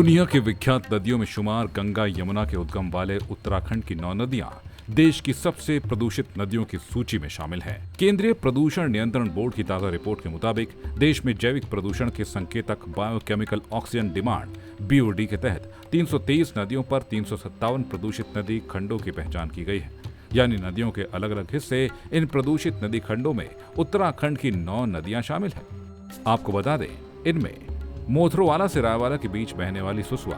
दुनिया के विख्यात नदियों में शुमार गंगा यमुना के उद्गम वाले उत्तराखंड की 9 नदियां देश की सबसे प्रदूषित नदियों की सूची में शामिल हैं। केंद्रीय प्रदूषण नियंत्रण बोर्ड की ताजा रिपोर्ट के मुताबिक देश में जैविक प्रदूषण के संकेतक बायोकेमिकल ऑक्सीजन डिमांड बीओडी के तहत 323 नदियों पर 357 प्रदूषित नदी खंडों की पहचान की गई है। यानी नदियों के अलग अलग हिस्से। इन प्रदूषित नदी खंडों में उत्तराखंड की 9 नदियां शामिल हैं। आपको बता दें, इनमें मोथरोवाला से रायवाला के बीच बहने वाली सुसवा,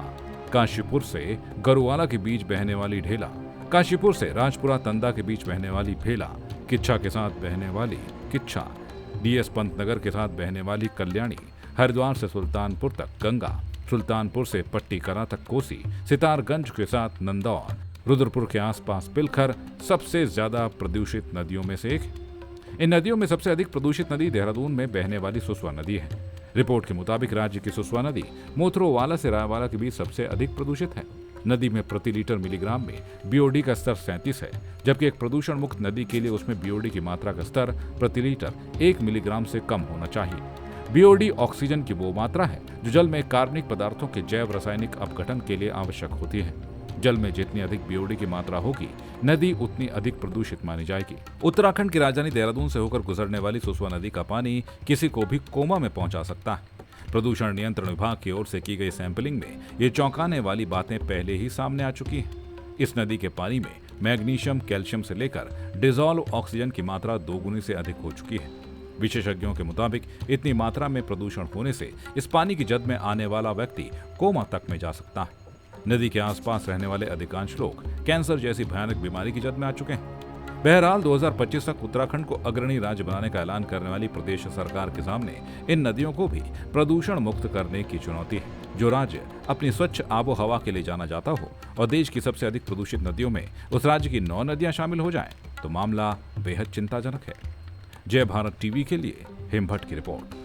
काशीपुर से गरुवाला के बीच बहने वाली ढेला, काशीपुर से राजपुरा तंदा के बीच बहने वाली भेला, किच्छा के साथ बहने वाली किच्छा, डीएस पंत नगर के साथ बहने वाली कल्याणी, हरिद्वार से सुल्तानपुर तक गंगा, सुल्तानपुर से पट्टी कला तक कोसी, सितारगंज के साथ नंदौर, रुद्रपुर के आसपास पिलखर सबसे ज्यादा प्रदूषित नदियों में से एक है। इन नदियों में सबसे अधिक प्रदूषित नदी देहरादून में बहने वाली सुसवा नदी है। रिपोर्ट के मुताबिक राज्य की सुसवा नदी मोथरोवाला से रायवाला के बीच सबसे अधिक प्रदूषित है। नदी में प्रति लीटर मिलीग्राम में बीओडी का स्तर 37 है, जबकि एक प्रदूषण मुक्त नदी के लिए उसमें बीओडी की मात्रा का स्तर प्रति लीटर 1 मिलीग्राम से कम होना चाहिए। बीओडी ऑक्सीजन की वो मात्रा है जो जल में कार्बनिक पदार्थों के जैव रासायनिक अपघटन के लिए आवश्यक होती है। जल में जितनी अधिक बीओडी की मात्रा होगी, नदी उतनी अधिक प्रदूषित मानी जाएगी। उत्तराखंड की राजधानी देहरादून से होकर गुजरने वाली सुसवा नदी का पानी किसी को भी कोमा में पहुंचा सकता है। प्रदूषण नियंत्रण विभाग की ओर से की गई सैंपलिंग में ये चौंकाने वाली बातें पहले ही सामने आ चुकी हैं। इस नदी के पानी में मैग्नीशियम, कैल्शियम से लेकर डिजॉल्व ऑक्सीजन की मात्रा 2 गुनी से अधिक हो चुकी है। विशेषज्ञों के मुताबिक इतनी मात्रा में प्रदूषण होने से इस पानी की जद में आने वाला व्यक्ति कोमा तक में जा सकता है। नदी के आसपास रहने वाले अधिकांश लोग कैंसर जैसी भयानक बीमारी की जद में आ चुके हैं। बहरहाल 2025 तक उत्तराखंड को अग्रणी राज्य बनाने का ऐलान करने वाली प्रदेश सरकार के सामने इन नदियों को भी प्रदूषण मुक्त करने की चुनौती है। जो राज्य अपनी स्वच्छ आबो हवा के लिए जाना जाता हो और देश की सबसे अधिक प्रदूषित नदियों में उस राज्य की 9 नदियां शामिल हो जाएं, तो मामला बेहद चिंताजनक है। जय भारत टीवी के लिए हेमभट्ट की रिपोर्ट।